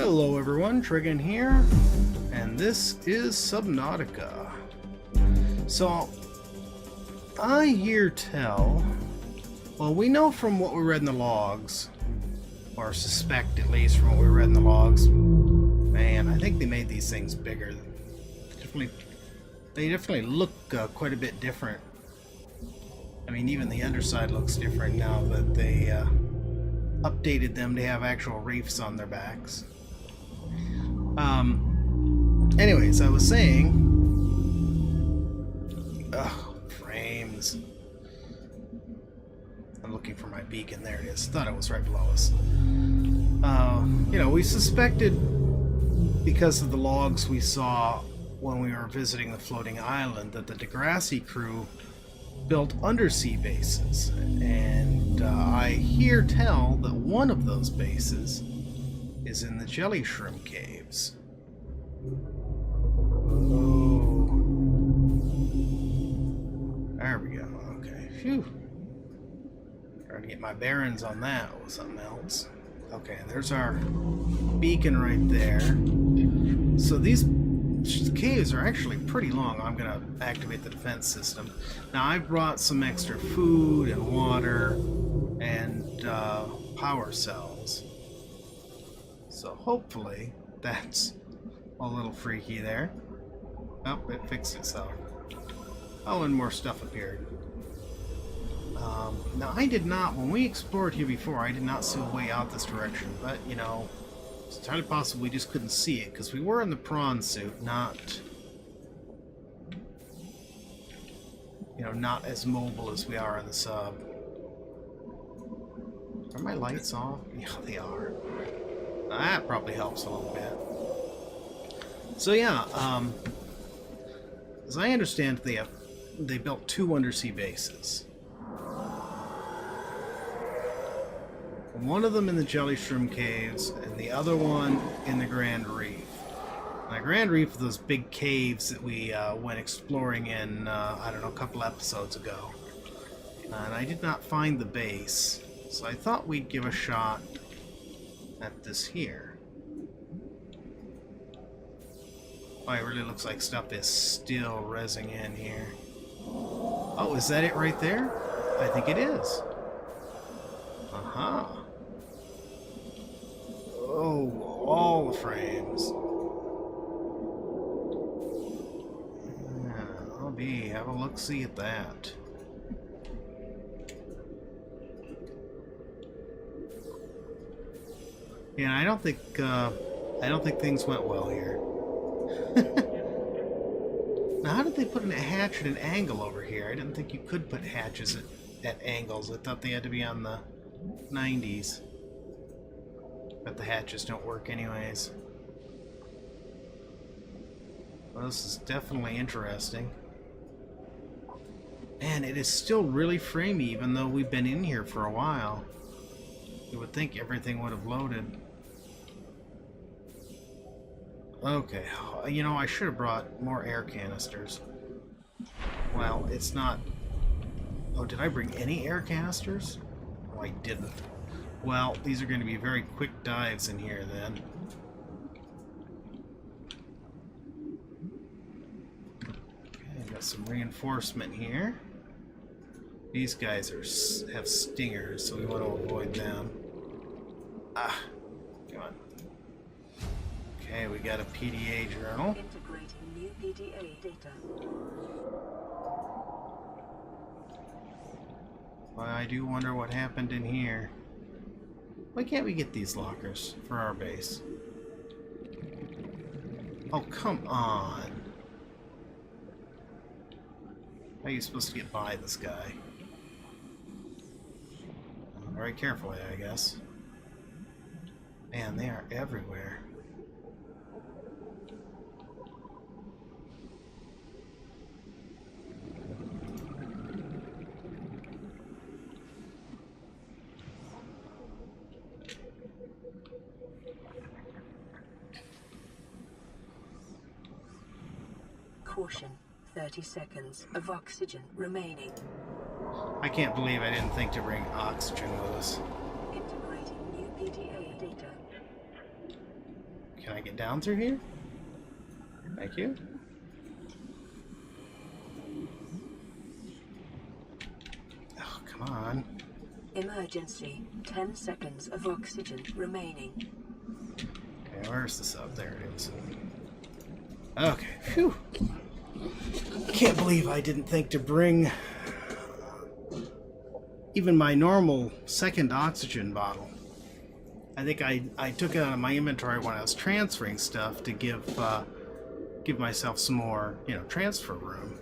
Hello everyone, Trigon here, and this is Subnautica. So, I hear tell, well, we know from what we read in the logs, or suspect at least from what we read in the logs, man, I think they made these things bigger. They definitely look quite a bit different. I mean, even the underside looks different now that they updated them to have actual reefs on their backs. Anyways, I was saying, frames. I'm looking for my beacon. There it is. Thought it was right below us. You know, we suspected, because of the logs we saw when we were visiting the floating island, that the Degasi crew built undersea bases, and I hear tell that one of those bases is in the jelly shroom caves. Oh, there we go. Okay, phew. Trying to get my bearings on that with something else. Okay, there's our beacon right there. So these caves are actually pretty long. I'm gonna activate the defense system. Now I brought some extra food and water and power cells. So hopefully that's a little freaky there. Oh, it fixed itself. Oh, and more stuff appeared. Now I did not, when we explored here before, I did not see a way out this direction, but you know, it's entirely possible we just couldn't see it, because we were in the prawn suit, not, you know, not as mobile as we are in the sub. Are my lights off? Yeah, they are. Now, that probably helps a little bit. So yeah, as I understand, they built 2 undersea bases. One of them in the jelly shroom caves, and the other one in the Grand Reef. The Grand Reef are those big caves that we went exploring in, I don't know, a couple episodes ago. And I did not find the base, so I thought we'd give a shot at this here. Oh, it really looks like stuff is still rezzing in here. Oh, is that it right there? I think it is. Aha. Oh, all the frames. Yeah, I'll have a look-see at that. Yeah, I don't think things went well here. Now, how did they put a hatch at an angle over here? I didn't think you could put hatches at angles. I thought they had to be on the 90s. But the hatches don't work anyways. Well, this is definitely interesting. And it is still really framey, even though we've been in here for a while. You would think everything would have loaded. Okay, you know, I should have brought more air canisters. Well, it's not... Oh, did I bring any air canisters? Oh, I didn't. Well, these are going to be very quick dives in here then. Okay, got some reinforcement here. These guys have stingers, so we want to avoid them. Ah, come on. Okay, we got a PDA journal. Integrating new PDA data. Well, I do wonder what happened in here. Why can't we get these lockers for our base? Oh, come on. How are you supposed to get by this guy? Very carefully, I guess. Man, they are everywhere. Caution, 30 seconds of oxygen remaining. I can't believe I didn't think to bring oxygen with us. Integrating new PDA data. get down through here? Thank you. Oh, come on. Emergency. 10 seconds of oxygen remaining. Okay, where's the sub? There it is. Okay, phew. Can't believe I didn't think to bring even my normal second oxygen bottle. I think I took it out of my inventory when I was transferring stuff to give myself some more, you know, transfer room.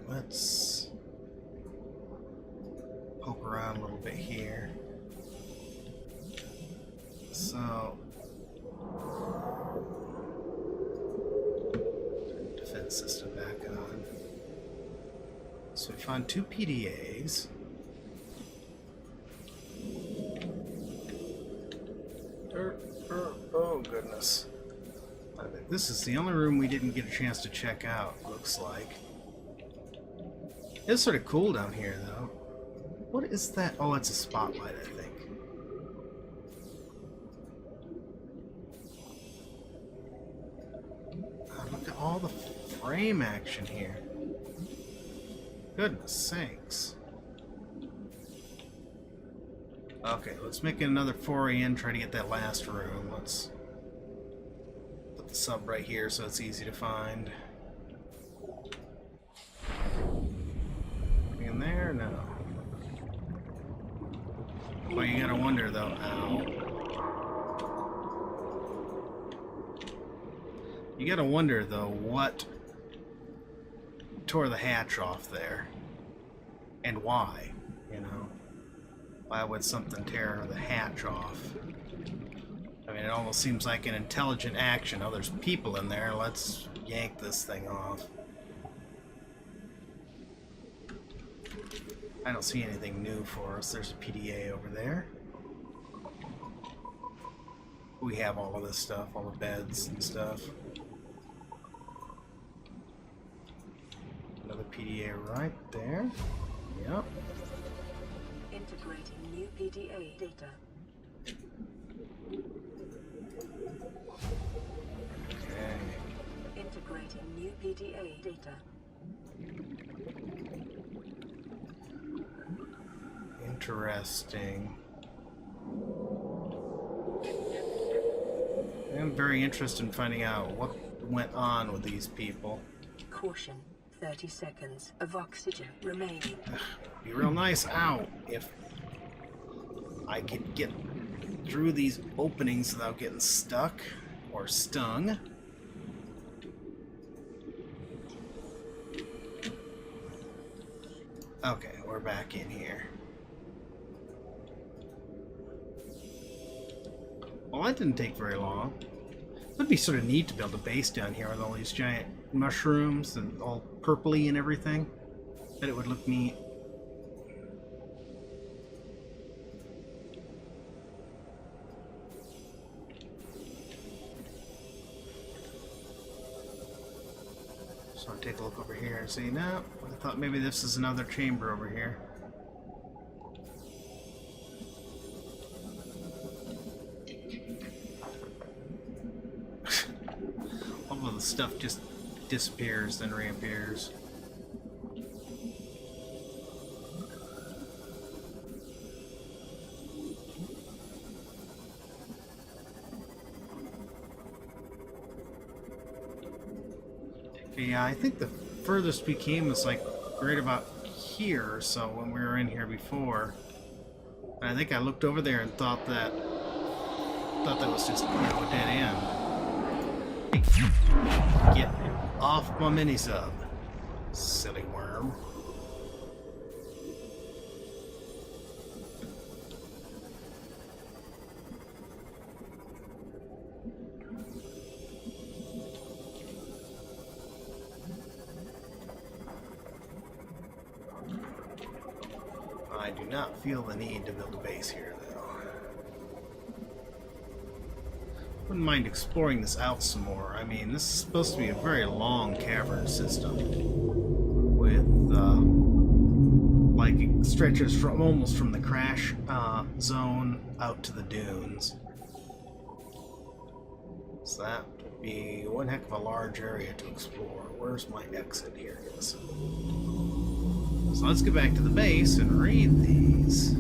Let's poke around a little bit here. So, defense system back on. So we found 2 PDAs. Oh goodness. I think this is the only room we didn't get a chance to check out, looks like. It's sort of cool down here, though. What is that? Oh, it's a spotlight, I think. Oh, look at all the frame action here. Goodness sakes. Okay, let's make another foray in, try to get that last room. Let's put the sub right here so it's easy to find. Anything in there? No. Well, you gotta wonder though. Ow. You gotta wonder though what tore the hatch off there and why, you know. Why would something tear the hatch off? I mean, it almost seems like an intelligent action. Oh, there's people in there. Let's yank this thing off. I don't see anything new for us. There's a PDA over there. We have all of this stuff, all the beds and stuff. Another PDA right there. Yep. Integrating new PDA data. Okay. Integrating new PDA data. Interesting. I'm very interested in finding out what went on with these people. Caution. 30 seconds of oxygen remaining. Be real nice, ow, if I could get through these openings without getting stuck or stung. Okay, we're back in here. Well, that didn't take very long. It would be sort of neat to build a base down here with all these giant mushrooms and all purpley and everything. Bet it would look neat. So I'll take a look over here and see. No, I thought maybe this is another chamber over here. All of the stuff just disappears, then reappears. Okay, yeah, I think the furthest we came was like right about here, so when we were in here before. And I think I looked over there and thought that was just, you know, a dead end. Get off my mini-sub, silly worm. I do not feel the need to build a base here, though. Wouldn't mind exploring this out some more. I mean, this is supposed to be a very long cavern system with, like, stretches from almost from the crash zone out to the dunes. So that would be one heck of a large area to explore. Where's my exit here? So let's get back to the base and read these.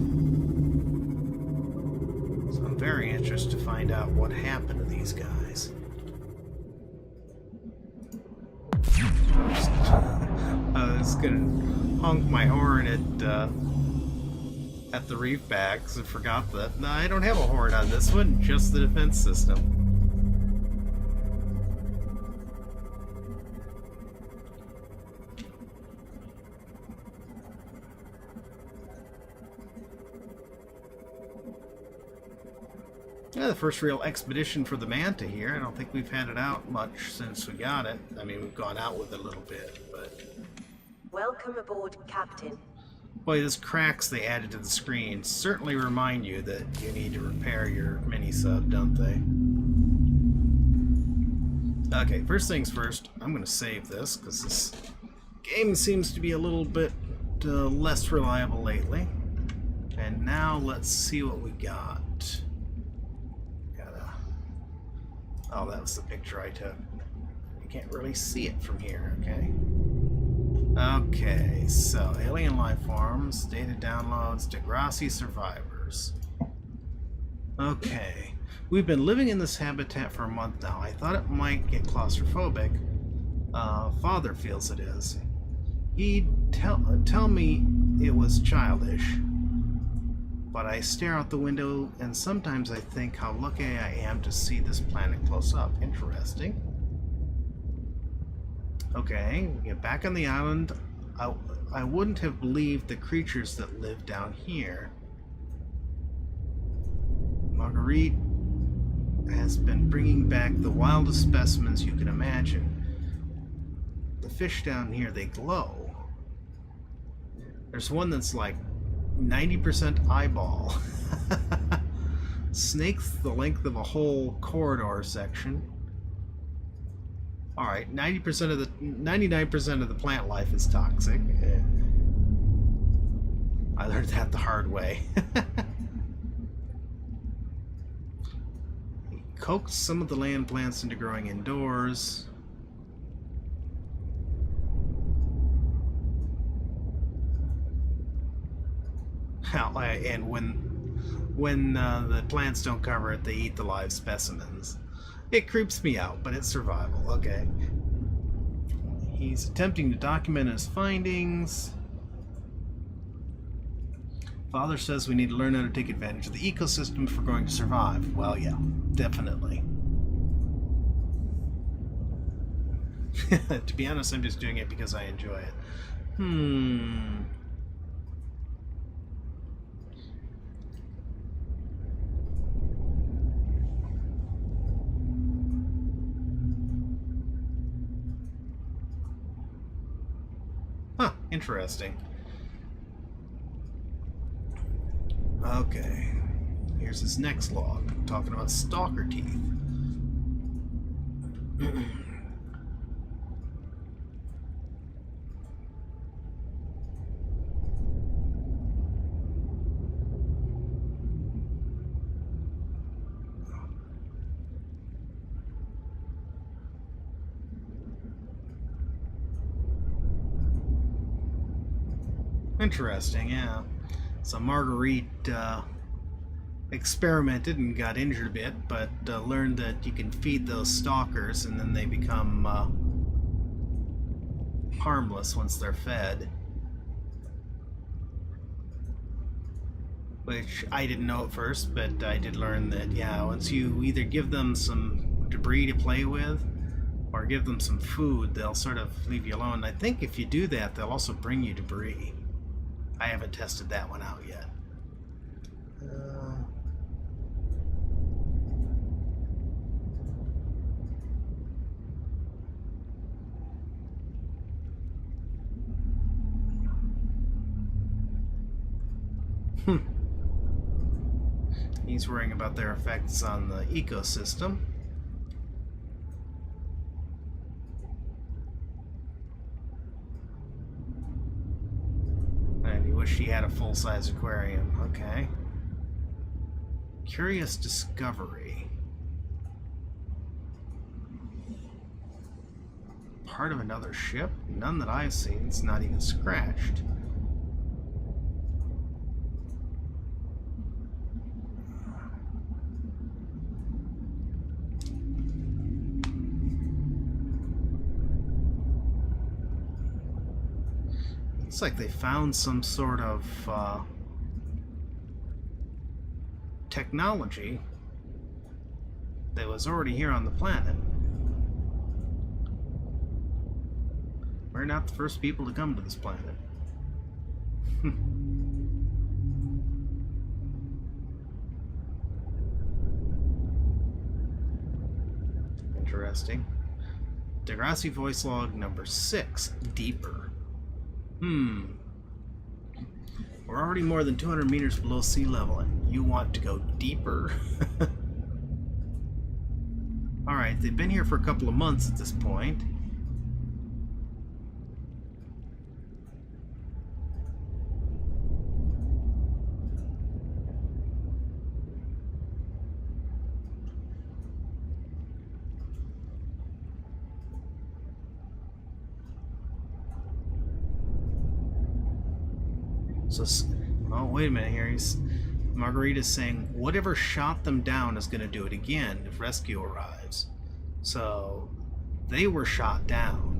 So I'm very interested to find out what happened to these guys. I was gonna honk my horn at the reef bag because I forgot that. No, I don't have a horn on this one, just the defense system. Yeah, the first real expedition for the Manta here. I don't think we've had it out much since we got it. I mean, we've gone out with it a little bit, but... Welcome aboard, Captain. Boy, those cracks they added to the screen certainly remind you that you need to repair your mini-sub, don't they? Okay, first things first, I'm going to save this, because this game seems to be a little bit less reliable lately. And now let's see what we got. Oh, that was the picture I took. You can't really see it from here, okay? Okay, so alien life forms, data downloads, Degasi survivors. Okay, we've been living in this habitat for a month now. I thought it might get claustrophobic. Father feels it is. He'd tell me it was childish. But I stare out the window, and sometimes I think how lucky I am to see this planet close up. Interesting. Okay, we get back on the island. I wouldn't have believed the creatures that live down here. Marguerite has been bringing back the wildest specimens you can imagine. The fish down here, they glow. There's one that's like 90% eyeball. Snakes the length of a whole corridor section. Alright, 99% of the plant life is toxic. I learned that the hard way. He coaxed some of the land plants into growing indoors. And when the plants don't cover it, they eat the live specimens. It creeps me out, but it's survival. Okay. He's attempting to document his findings. Father says we need to learn how to take advantage of the ecosystem if we're going to survive. Well, yeah, definitely. To be honest, I'm just doing it because I enjoy it. Interesting. Okay. Here's his next log, talking about stalker teeth. Interesting, yeah. So Marguerite experimented and got injured a bit, but learned that you can feed those stalkers and then they become harmless once they're fed. Which I didn't know at first, but I did learn that, yeah, once you either give them some debris to play with or give them some food, they'll sort of leave you alone. I think if you do that, they'll also bring you debris. I haven't tested that one out yet. He's worrying about their effects on the ecosystem. she had a full-size aquarium. Okay. Curious discovery. Part of another ship? None that I've seen. It's not even scratched. Looks like they found some sort of technology that was already here on the planet. We're not the first people to come to this planet. Interesting. Degasi voice log number 6, deeper. We're already more than 200 meters below sea level, and you want to go deeper? Alright, they've been here for a couple of months at this point. So, oh, wait a minute here. Margarita's saying whatever shot them down is going to do it again if rescue arrives. So, they were shot down.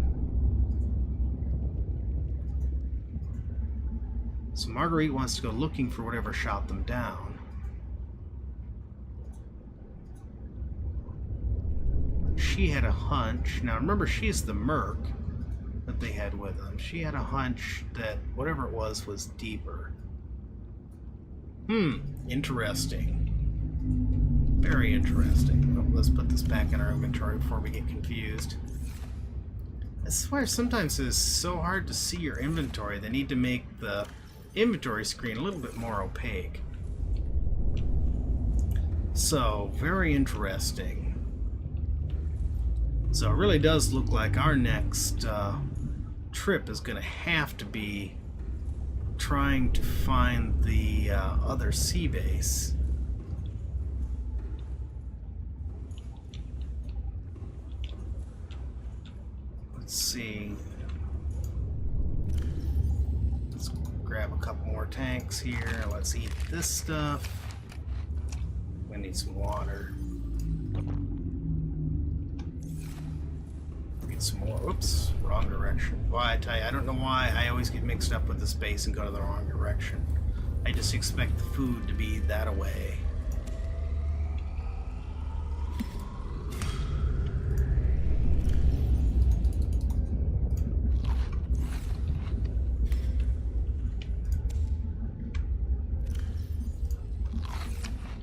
So Marguerite wants to go looking for whatever shot them down. She had a hunch. Now remember, she's the merc that they had with them. She had a hunch that whatever it was deeper. Interesting. Very interesting. Oh, let's put this back in our inventory before we get confused. I swear sometimes it's so hard to see your inventory. They need to make the inventory screen a little bit more opaque. So, very interesting. So it really does look like our next trip is going to have to be trying to find the other sea base. Let's see. Let's grab a couple more tanks here. Let's eat this stuff. We need some water. Some more. Oops, wrong direction. Why, I tell you, I don't know why I always get mixed up with the space and go to the wrong direction. I just expect the food to be that away.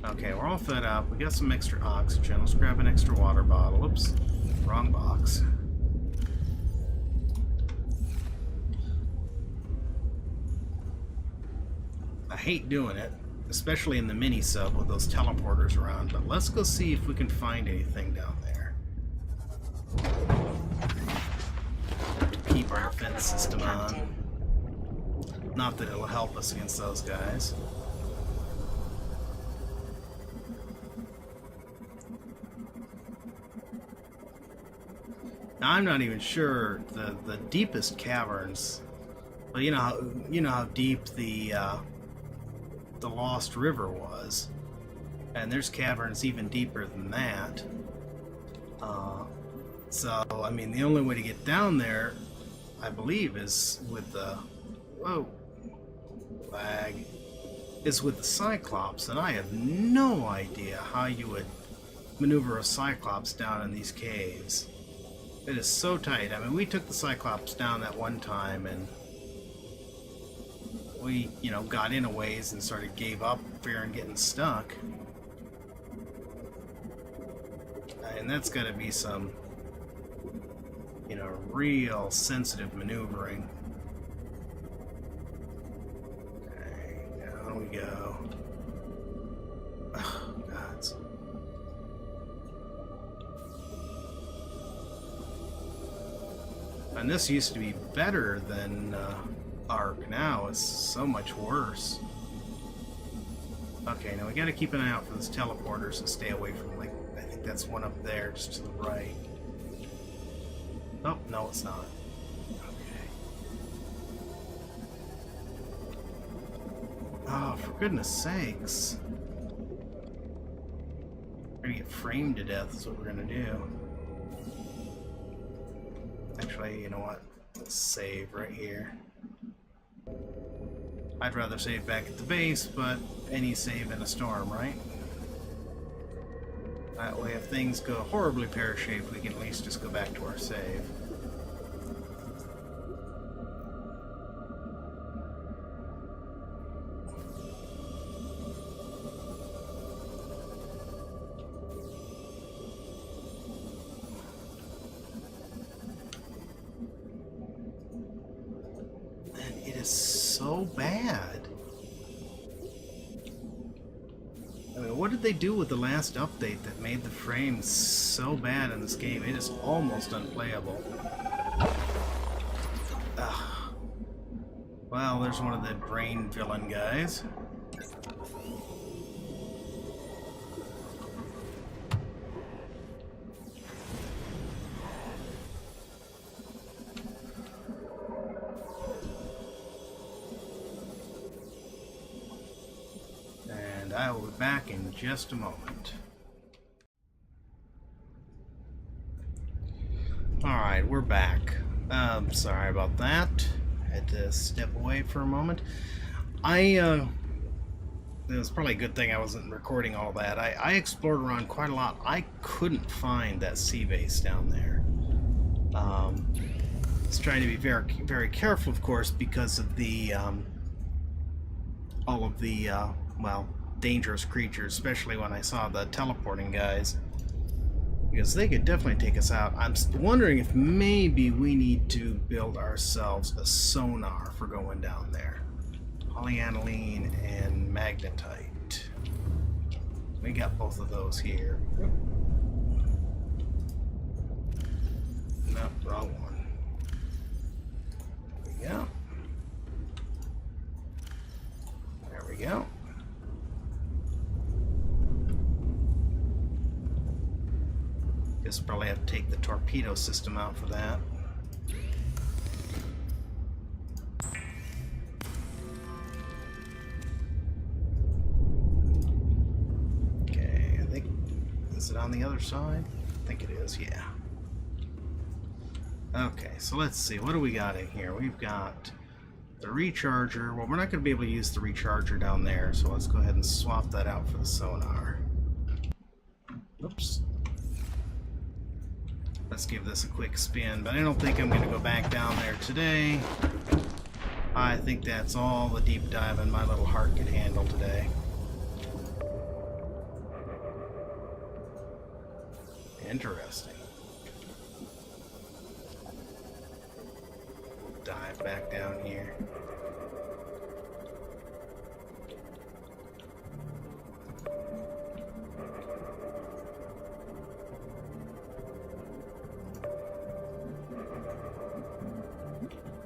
Okay, we're all fed up. We got some extra oxygen. Let's grab an extra water bottle. Oops, wrong box. I hate doing it, especially in the mini sub with those teleporters around, but let's go see if we can find anything down there. To keep our defense system on. Not that it'll help us against those guys. Now, I'm not even sure the deepest caverns, but you know how deep the Lost River was, and there's caverns even deeper than that. So I mean, the only way to get down there, I believe, is with the lag, is with the Cyclops, and I have no idea how you would maneuver a Cyclops down in these caves. It is so tight. I mean, we took the Cyclops down that one time, and we, got in a ways and sort of gave up fearing getting stuck. And that's got to be some, real sensitive maneuvering. Okay, down we go. Oh, God. And this used to be better than arc now is so much worse. Okay, now we gotta keep an eye out for those teleporters and stay away from, like, I think that's one up there, just to the right. Oh, no, it's not. Okay. Oh, for goodness sakes. We're gonna get framed to death is what we're gonna do. Actually, you know what? Let's save right here. I'd rather save back at the base, but any save in a storm, right? That way, if things go horribly pear-shaped, we can at least just go back to our save. And it is so bad. I mean, what did they do with the last update that made the frames so bad in this game? It is almost unplayable. Ugh. Well, there's one of the brain villain guys. And I will be back in just a moment. Alright, we're back. Sorry about that. Had to step away for a moment. It was probably a good thing I wasn't recording all that. I explored around quite a lot. I couldn't find that sea base down there. I was trying to be very, very careful, of course, because of the all of the well, dangerous creatures, especially when I saw the teleporting guys, because they could definitely take us out. I'm wondering if maybe we need to build ourselves a sonar for going down there. Polyaniline and magnetite. We got both of those here. Nope, wrong one. There we go. There we go. Guess probably have to take the torpedo system out for that. Okay, I think, is it on the other side? I think it is, yeah. Okay, so let's see, what do we got in here? We've got the recharger. Well, we're not going to be able to use the recharger down there, so let's go ahead and swap that out for the sonar. Oops. Let's give this a quick spin, but I don't think I'm going to go back down there today. I think that's all the deep diving my little heart can handle today. Interesting. Dive back down here.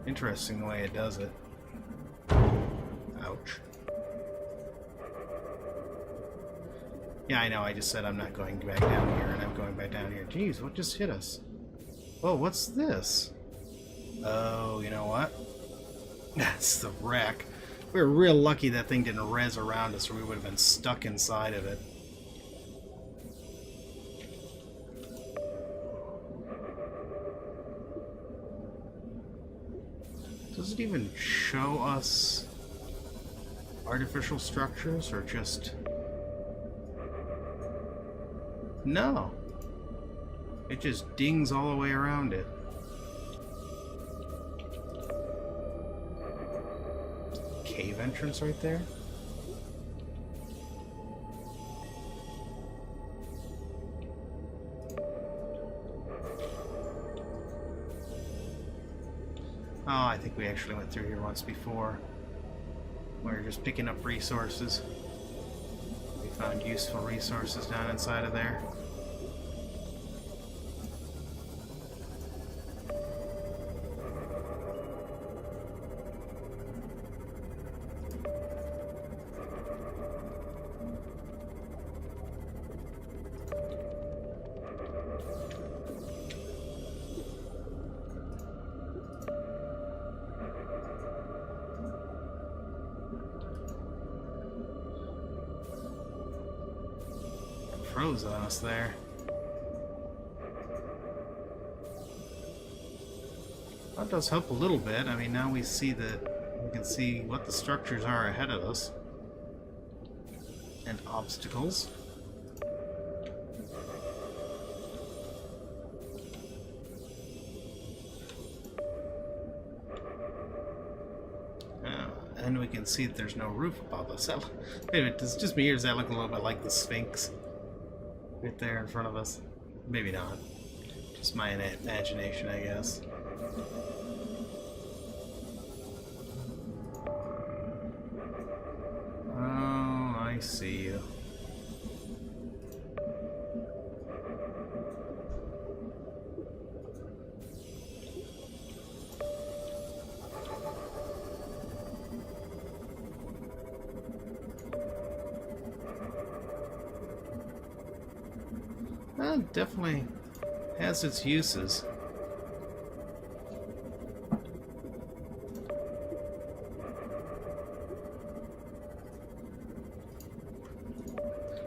Interesting the way it does it. Ouch. Yeah, I know, I just said I'm not going back down here, and I'm going back down here. Jeez, what just hit us? Whoa, what's this? Oh, you know what? That's the wreck. We were real lucky that thing didn't res around us, or we would have been stuck inside of it. Does it even show us artificial structures, or just... No. It just dings all the way around it. Cave entrance right there? Oh, I think we actually went through here once before. We were just picking up resources. We found useful resources down inside of there. froze on us there. That does help a little bit. I mean, now we see that we can see what the structures are ahead of us. And obstacles. And we can see that there's no roof above us. Wait a minute, does it just me or does that look a little bit like the Sphinx? Right there in front of us? Maybe not. Just my imagination, I guess. Oh, I see you. That definitely has its uses.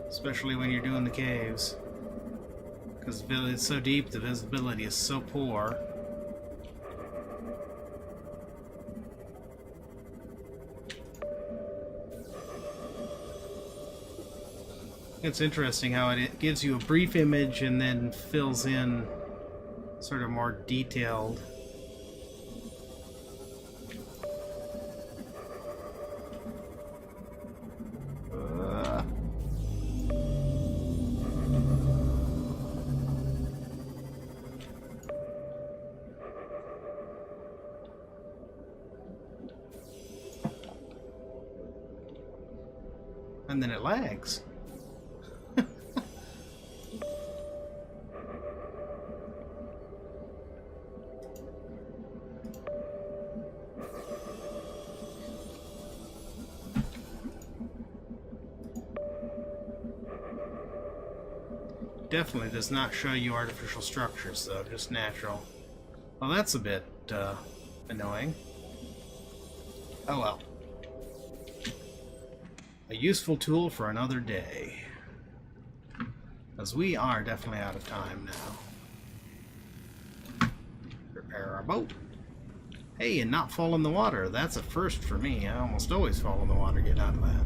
Especially when you're doing the caves. Because it's so deep, the visibility is so poor. It's interesting how it gives you a brief image and then fills in sort of more detailed. And then it lags. Definitely does not show you artificial structures, though, just natural. Well, that's a bit annoying. Oh well. A useful tool for another day. As we are definitely out of time now. Repair our boat. Hey, and not fall in the water. That's a first for me. I almost always fall in the water getting out of that.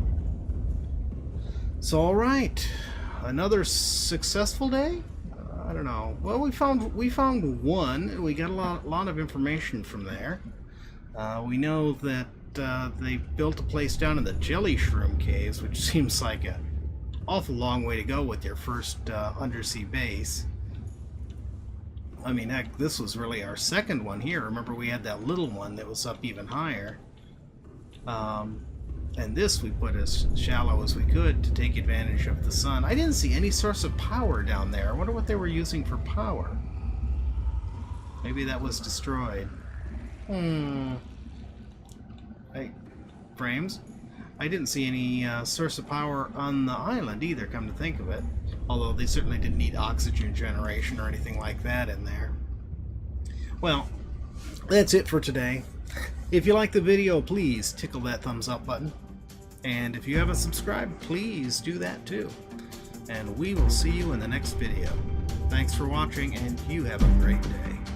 So, alright. Another successful day? I don't know. Well, we found one. We got a lot of information from there. We know that they built a place down in the Jelly Shroom caves, which seems like an awful long way to go with your first undersea base. I mean, heck, this was really our second one here. Remember, we had that little one that was up even higher. And this we put as shallow as we could to take advantage of the sun. I didn't see any source of power down there. I wonder what they were using for power. Maybe that was destroyed. Frames? I didn't see any source of power on the island either, come to think of it. Although they certainly didn't need oxygen generation or anything like that in there. Well, that's it for today. If you like the video, please tickle that thumbs up button. And if you haven't subscribed, please do that too. And we will see you in the next video. Thanks for watching, and you have a great day.